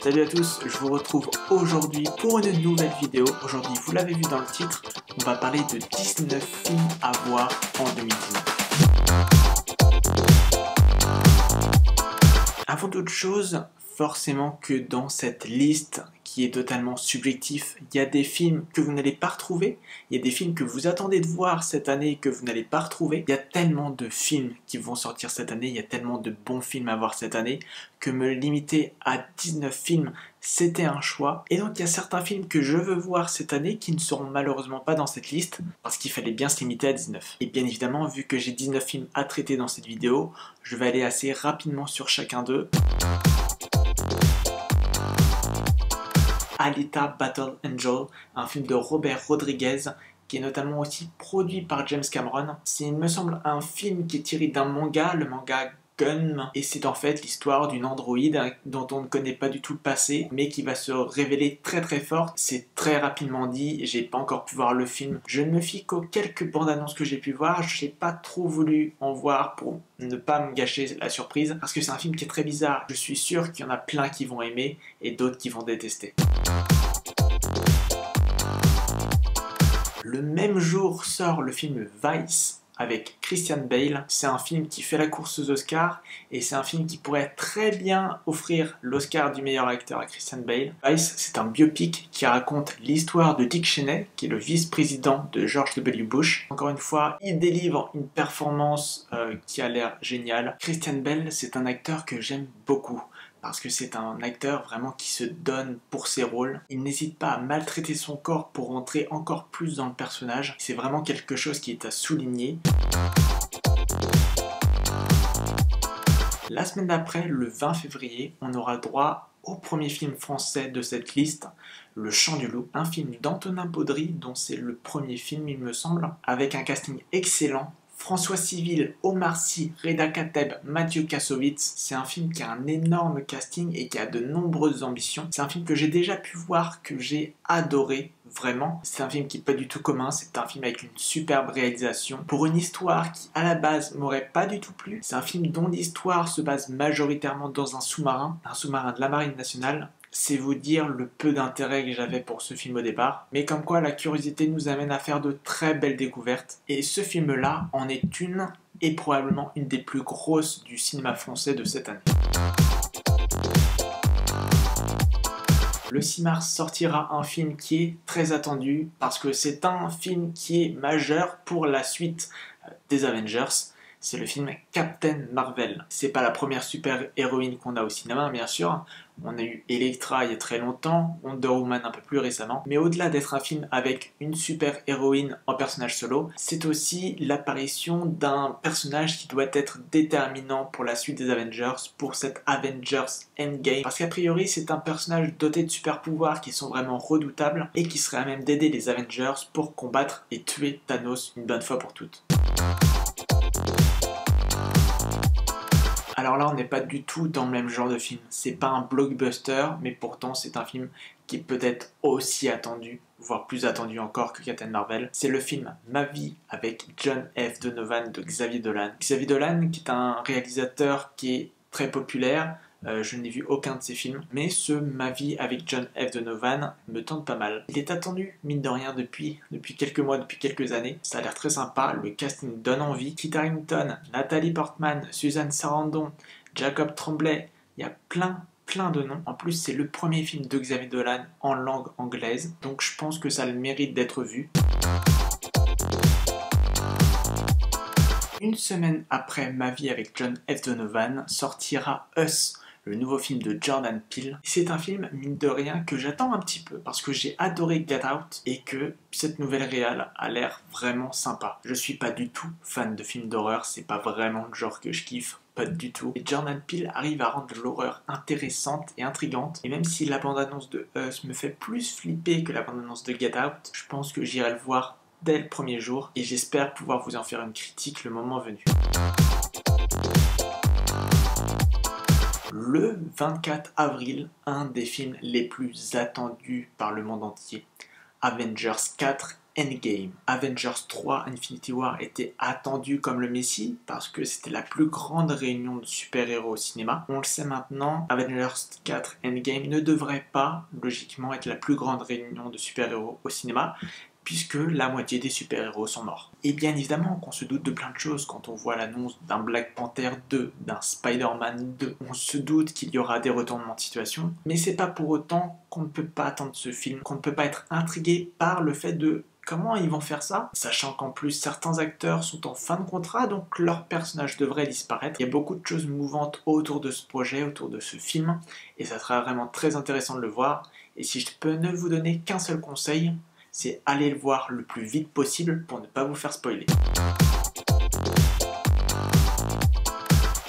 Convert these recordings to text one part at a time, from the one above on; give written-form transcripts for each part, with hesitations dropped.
Salut à tous, je vous retrouve aujourd'hui pour une nouvelle vidéo. Aujourd'hui, vous l'avez vu dans le titre, on va parler de 19 films à voir en 2019. Avant toute chose, forcément que dans cette liste qui est totalement subjectif, il y a des films que vous n'allez pas retrouver, il y a des films que vous attendez de voir cette année et que vous n'allez pas retrouver. Il y a tellement de films qui vont sortir cette année, il y a tellement de bons films à voir cette année, que me limiter à 19 films, c'était un choix. Et donc il y a certains films que je veux voir cette année qui ne seront malheureusement pas dans cette liste, parce qu'il fallait bien se limiter à 19. Et bien évidemment, vu que j'ai 19 films à traiter dans cette vidéo, je vais aller assez rapidement sur chacun d'eux. Alita Battle Angel, un film de Robert Rodriguez, qui est notamment aussi produit par James Cameron. C'est, il me semble, un film qui est tiré d'un manga, le manga Gun, et c'est en fait l'histoire d'une androïde dont on ne connaît pas du tout le passé, mais qui va se révéler très très forte. C'est très rapidement dit, j'ai pas encore pu voir le film. Je ne me fie qu'aux quelques bandes annonces que j'ai pu voir, j'ai pas trop voulu en voir pour ne pas me gâcher la surprise, parce que c'est un film qui est très bizarre. Je suis sûr qu'il y en a plein qui vont aimer et d'autres qui vont détester. Le même jour sort le film Vice avec Christian Bale. C'est un film qui fait la course aux Oscars et c'est un film qui pourrait très bien offrir l'Oscar du meilleur acteur à Christian Bale. Vice, c'est un biopic qui raconte l'histoire de Dick Cheney, qui est le vice-président de George W. Bush. Encore une fois, il délivre une performance qui a l'air géniale. Christian Bale, c'est un acteur que j'aime beaucoup, parce que c'est un acteur vraiment qui se donne pour ses rôles. Il n'hésite pas à maltraiter son corps pour rentrer encore plus dans le personnage. C'est vraiment quelque chose qui est à souligner. La semaine d'après, le 20 février, on aura droit au premier film français de cette liste, Le Chant du Loup, un film d'Antonin Baudry, dont c'est le premier film il me semble, avec un casting excellent. François Civil, Omar Sy, Reda Kateb, Mathieu Kassovitz. C'est un film qui a un énorme casting et qui a de nombreuses ambitions. C'est un film que j'ai déjà pu voir, que j'ai adoré, vraiment. C'est un film qui n'est pas du tout commun, c'est un film avec une superbe réalisation. Pour une histoire qui, à la base, m'aurait pas du tout plu. C'est un film dont l'histoire se base majoritairement dans un sous-marin de la Marine nationale. C'est vous dire le peu d'intérêt que j'avais pour ce film au départ. Mais comme quoi la curiosité nous amène à faire de très belles découvertes. Et ce film-là en est une, et probablement une des plus grosses du cinéma français de cette année. Le 6 mars sortira un film qui est très attendu, parce que c'est un film qui est majeur pour la suite des Avengers. C'est le film Captain Marvel. C'est pas la première super-héroïne qu'on a au cinéma, bien sûr. On a eu Elektra il y a très longtemps, Wonder Woman un peu plus récemment. Mais au-delà d'être un film avec une super-héroïne en personnage solo, c'est aussi l'apparition d'un personnage qui doit être déterminant pour la suite des Avengers, pour cette Avengers Endgame. Parce qu'a priori, c'est un personnage doté de super-pouvoirs qui sont vraiment redoutables et qui serait à même d'aider les Avengers pour combattre et tuer Thanos une bonne fois pour toutes. Alors là, on n'est pas du tout dans le même genre de film. C'est pas un blockbuster, mais pourtant c'est un film qui est peut-être aussi attendu, voire plus attendu encore que Captain Marvel. C'est le film Ma vie avec John F. Donovan de Xavier Dolan. Xavier Dolan, qui est un réalisateur qui est très populaire. Je n'ai vu aucun de ses films, mais ce Ma vie avec John F. Donovan me tente pas mal. Il est attendu, mine de rien, depuis quelques mois, depuis quelques années. Ça a l'air très sympa, le casting donne envie. Kit Harington, Nathalie Portman, Suzanne Sarandon, Jacob Tremblay, il y a plein de noms. En plus, c'est le premier film de Xavier Dolan en langue anglaise, donc je pense que ça a le mérite d'être vu. Une semaine après Ma vie avec John F. Donovan, sortira Us, le nouveau film de Jordan Peele. C'est un film, mine de rien, que j'attends un petit peu, parce que j'ai adoré Get Out, et que cette nouvelle réal a l'air vraiment sympa. Je suis pas du tout fan de films d'horreur, c'est pas vraiment le genre que je kiffe, pas du tout. Et Jordan Peele arrive à rendre l'horreur intéressante et intrigante, et même si la bande-annonce de Us me fait plus flipper que la bande-annonce de Get Out, je pense que j'irai le voir dès le premier jour, et j'espère pouvoir vous en faire une critique le moment venu. Le 24 avril, un des films les plus attendus par le monde entier, Avengers 4 Endgame. Avengers 3 Infinity War était attendu comme le Messie parce que c'était la plus grande réunion de super-héros au cinéma. On le sait maintenant, Avengers 4 Endgame ne devrait pas logiquement être la plus grande réunion de super-héros au cinéma, puisque la moitié des super-héros sont morts. Et bien évidemment qu'on se doute de plein de choses quand on voit l'annonce d'un Black Panther 2, d'un Spider-Man 2. On se doute qu'il y aura des retournements de situation, mais c'est pas pour autant qu'on ne peut pas attendre ce film, qu'on ne peut pas être intrigué par le fait de comment ils vont faire ça, sachant qu'en plus certains acteurs sont en fin de contrat, donc leur personnage devrait disparaître. Il y a beaucoup de choses mouvantes autour de ce projet, autour de ce film, et ça sera vraiment très intéressant de le voir. Et si je peux ne vous donner qu'un seul conseil, c'est aller le voir le plus vite possible pour ne pas vous faire spoiler.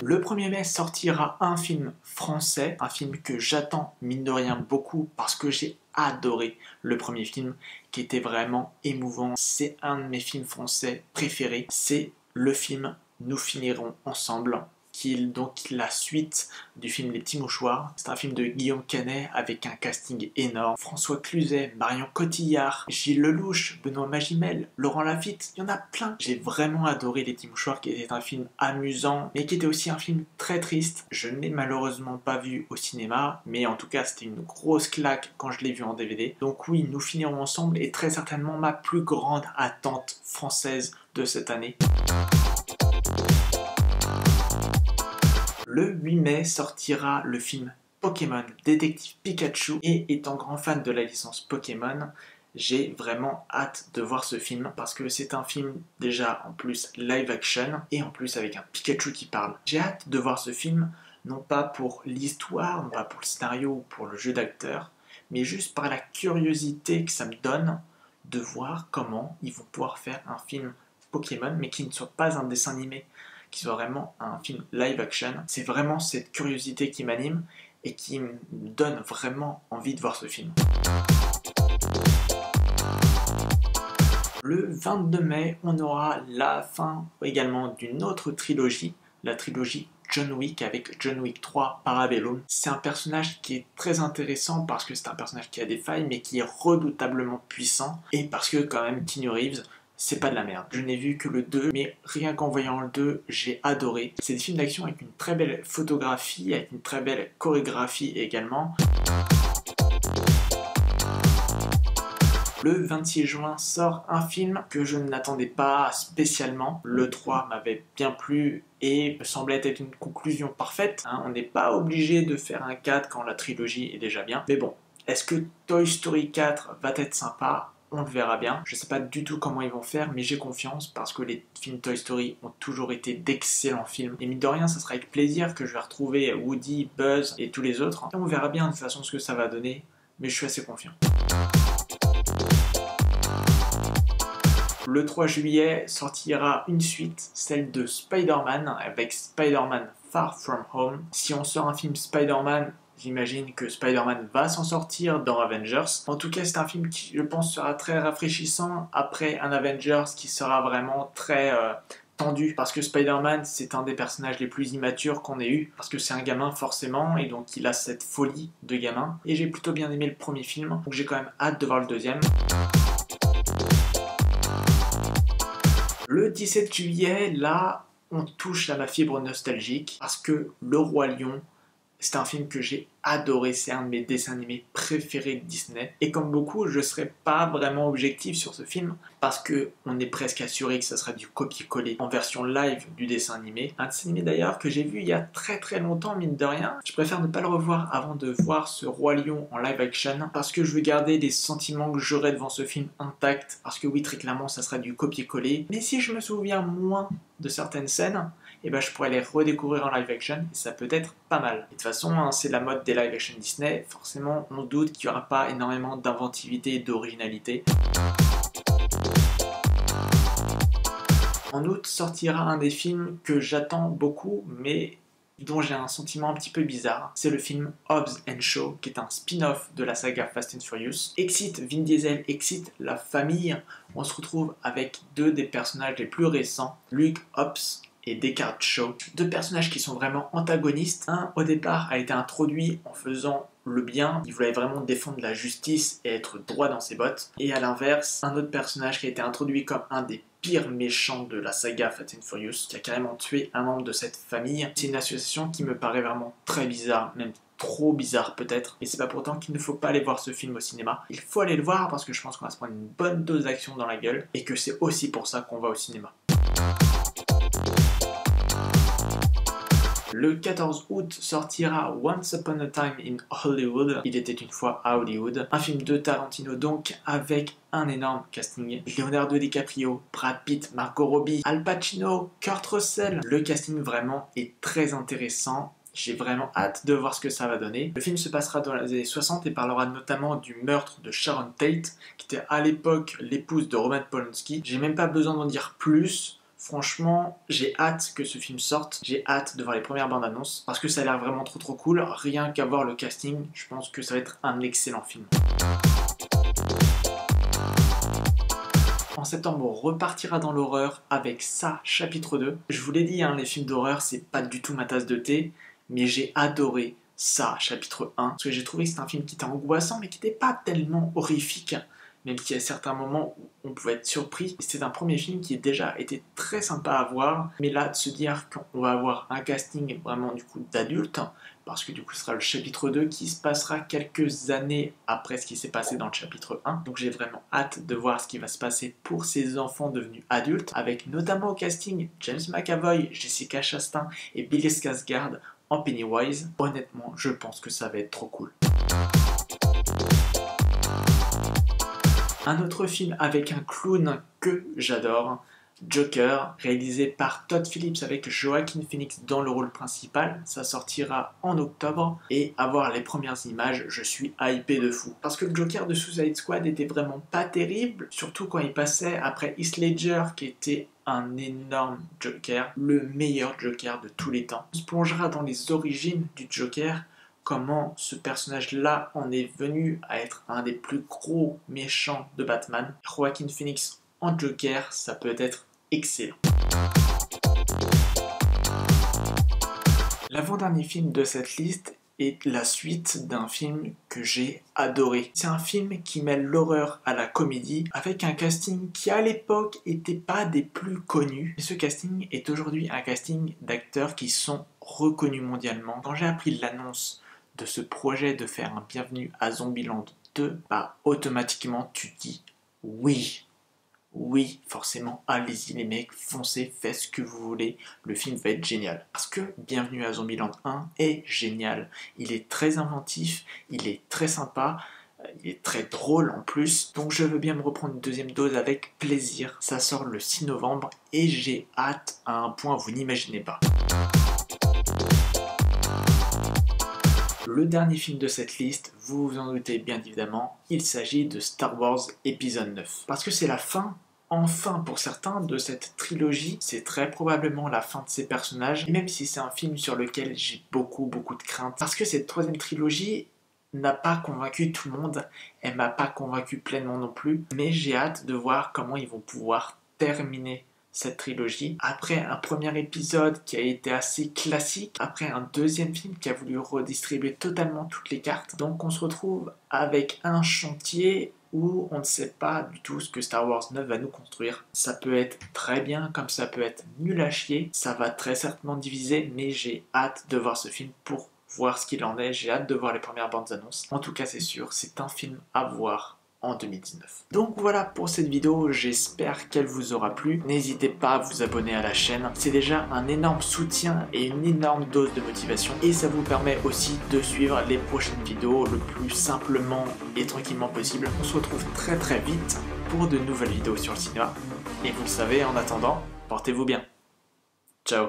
Le 1er mai sortira un film français, un film que j'attends mine de rien beaucoup parce que j'ai adoré le premier film qui était vraiment émouvant. C'est un de mes films français préférés, c'est le film Nous finirons ensemble, qui est donc la suite du film Les Petits Mouchoirs. C'est un film de Guillaume Canet avec un casting énorme. François Cluzet, Marion Cotillard, Gilles Lelouch, Benoît Magimel, Laurent Lafitte, il y en a plein. J'ai vraiment adoré Les Petits Mouchoirs, qui était un film amusant, mais qui était aussi un film très triste. Je ne l'ai malheureusement pas vu au cinéma, mais en tout cas c'était une grosse claque quand je l'ai vu en DVD. Donc oui, Nous finirons ensemble est très certainement ma plus grande attente française de cette année. Le 8 mai sortira le film Pokémon Détective Pikachu, et étant grand fan de la licence Pokémon, j'ai vraiment hâte de voir ce film parce que c'est un film déjà en plus live action et en plus avec un Pikachu qui parle. J'ai hâte de voir ce film, non pas pour l'histoire, non pas pour le scénario ou pour le jeu d'acteur, mais juste par la curiosité que ça me donne de voir comment ils vont pouvoir faire un film Pokémon mais qui ne soit pas un dessin animé, qui soit vraiment un film live action. C'est vraiment cette curiosité qui m'anime et qui me donne vraiment envie de voir ce film. Le 22 mai, on aura la fin également d'une autre trilogie, la trilogie John Wick avec John Wick 3 Parabellum. C'est un personnage qui est très intéressant parce que c'est un personnage qui a des failles mais qui est redoutablement puissant, et parce que quand même Keanu Reeves, c'est pas de la merde. Je n'ai vu que le 2, mais rien qu'en voyant le 2, j'ai adoré. C'est des films d'action avec une très belle photographie, avec une très belle chorégraphie également. Le 26 juin sort un film que je n'attendais pas spécialement. Le 3 m'avait bien plu et me semblait être une conclusion parfaite. On n'est pas obligé de faire un 4 quand la trilogie est déjà bien. Mais bon, est-ce que Toy Story 4 va être sympa ? On le verra bien. Je sais pas du tout comment ils vont faire, mais j'ai confiance parce que les films Toy Story ont toujours été d'excellents films. Et mine de rien, ça sera avec plaisir que je vais retrouver Woody, Buzz et tous les autres. Et on verra bien de toute façon ce que ça va donner, mais je suis assez confiant. Le 3 juillet sortira une suite, celle de Spider-Man, avec Spider-Man Far From Home. Si on sort un film Spider-Man, j'imagine que Spider-Man va s'en sortir dans Avengers. En tout cas, c'est un film qui, je pense, sera très rafraîchissant après un Avengers qui sera vraiment très tendu. Parce que Spider-Man, c'est un des personnages les plus immatures qu'on ait eu. Parce que c'est un gamin, forcément, et donc il a cette folie de gamin. Et j'ai plutôt bien aimé le premier film, donc j'ai quand même hâte de voir le deuxième. Le 17 juillet, là, on touche à ma fibre nostalgique. Parce que Le Roi Lion, c'est un film que j'ai adoré, c'est un de mes dessins animés préférés de Disney. Et comme beaucoup, je ne serai pas vraiment objectif sur ce film parce qu'on est presque assuré que ça sera du copier-coller en version live du dessin animé. Un dessin animé d'ailleurs que j'ai vu il y a très très longtemps, mine de rien. Je préfère ne pas le revoir avant de voir ce Roi Lion en live action parce que je veux garder les sentiments que j'aurai devant ce film intacts. Parce que oui, très clairement, ça sera du copier-coller. Mais si je me souviens moins de certaines scènes, et ben je pourrais les redécouvrir en live action et ça peut être pas mal. Et de toute façon, c'est la mode des live action Disney, forcément on doute qu'il n'y aura pas énormément d'inventivité et d'originalité. En août sortira un des films que j'attends beaucoup mais dont j'ai un sentiment un petit peu bizarre. C'est le film Hobbs & Shaw, qui est un spin-off de la saga Fast and Furious. Excite Vin Diesel, excite la famille. On se retrouve avec deux des personnages les plus récents, Luke Hobbs et Deckard Shaw, deux personnages qui sont vraiment antagonistes. Un, au départ, a été introduit en faisant le bien, il voulait vraiment défendre la justice et être droit dans ses bottes. Et à l'inverse, un autre personnage qui a été introduit comme un des pires méchants de la saga Fast and Furious, qui a carrément tué un membre de cette famille. C'est une association qui me paraît vraiment très bizarre, même trop bizarre peut-être, et c'est pas pourtant qu'il ne faut pas aller voir ce film au cinéma. Il faut aller le voir parce que je pense qu'on va se prendre une bonne dose d'action dans la gueule, et que c'est aussi pour ça qu'on va au cinéma. Le 14 août sortira Once Upon a Time in Hollywood, Il était une fois à Hollywood, un film de Tarantino donc avec un énorme casting. Leonardo DiCaprio, Brad Pitt, Margot Robbie, Al Pacino, Kurt Russell. Le casting vraiment est très intéressant. J'ai vraiment hâte de voir ce que ça va donner. Le film se passera dans les années 60 et parlera notamment du meurtre de Sharon Tate, qui était à l'époque l'épouse de Roman Polanski. J'ai même pas besoin d'en dire plus. Franchement, j'ai hâte que ce film sorte. J'ai hâte de voir les premières bandes annonces parce que ça a l'air vraiment trop cool. Rien qu'à voir le casting, je pense que ça va être un excellent film. En septembre, on repartira dans l'horreur avec Ça, chapitre 2. Je vous l'ai dit, les films d'horreur, c'est pas du tout ma tasse de thé. Mais j'ai adoré Ça, chapitre 1, parce que j'ai trouvé que c'était un film qui était angoissant, mais qui n'était pas tellement horrifique, même s'il y a certains moments où on pouvait être surpris. C'est un premier film qui a déjà été très sympa à voir, mais là, de se dire qu'on va avoir un casting vraiment du coup d'adultes, parce que du coup ce sera le chapitre 2 qui se passera quelques années après ce qui s'est passé dans le chapitre 1. Donc j'ai vraiment hâte de voir ce qui va se passer pour ces enfants devenus adultes, avec notamment au casting James McAvoy, Jessica Chastain et Bill Skarsgård en Pennywise. Honnêtement, je pense que ça va être trop cool. Un autre film avec un clown que j'adore, Joker, réalisé par Todd Phillips avec Joaquin Phoenix dans le rôle principal. Ça sortira en octobre et à voir les premières images, je suis hypé de fou. Parce que le Joker de Suicide Squad était vraiment pas terrible, surtout quand il passait après Heath Ledger qui était un énorme Joker, le meilleur Joker de tous les temps. On se plongera dans les origines du Joker, comment ce personnage-là en est venu à être un des plus gros méchants de Batman. Joaquin Phoenix en Joker, ça peut être excellent. L'avant-dernier film de cette liste est la suite d'un film que j'ai adoré. C'est un film qui mêle l'horreur à la comédie avec un casting qui à l'époque était pas des plus connus. Et ce casting est aujourd'hui un casting d'acteurs qui sont reconnus mondialement. Quand j'ai appris l'annonce de ce projet de faire un Bienvenue à Zombieland 2, automatiquement tu te dis oui. Oui, forcément, allez-y les mecs, foncez, faites ce que vous voulez, le film va être génial. Parce que Bienvenue à Zombieland 1 est génial. Il est très inventif, il est très sympa, il est très drôle en plus. Donc je veux bien me reprendre une deuxième dose avec plaisir. Ça sort le 6 novembre et j'ai hâte à un point que vous n'imaginez pas. Le dernier film de cette liste, vous vous en doutez bien évidemment, il s'agit de Star Wars épisode 9. Parce que c'est la fin, enfin pour certains, de cette trilogie. C'est très probablement la fin de ces personnages, et même si c'est un film sur lequel j'ai beaucoup de craintes. Parce que cette troisième trilogie n'a pas convaincu tout le monde, elle m'a pas convaincu pleinement non plus, mais j'ai hâte de voir comment ils vont pouvoir terminer cette trilogie, après un premier épisode qui a été assez classique, après un deuxième film qui a voulu redistribuer totalement toutes les cartes. Donc on se retrouve avec un chantier où on ne sait pas du tout ce que Star Wars 9 va nous construire. Ça peut être très bien, comme ça peut être nul à chier, ça va très certainement diviser, mais j'ai hâte de voir ce film pour voir ce qu'il en est, j'ai hâte de voir les premières bandes annonces. En tout cas c'est sûr, c'est un film à voir en 2019. Donc voilà pour cette vidéo, j'espère qu'elle vous aura plu. N'hésitez pas à vous abonner à la chaîne, c'est déjà un énorme soutien et une énorme dose de motivation, et ça vous permet aussi de suivre les prochaines vidéos le plus simplement et tranquillement possible. On se retrouve très vite pour de nouvelles vidéos sur le cinéma, et vous le savez, en attendant, portez-vous bien. Ciao.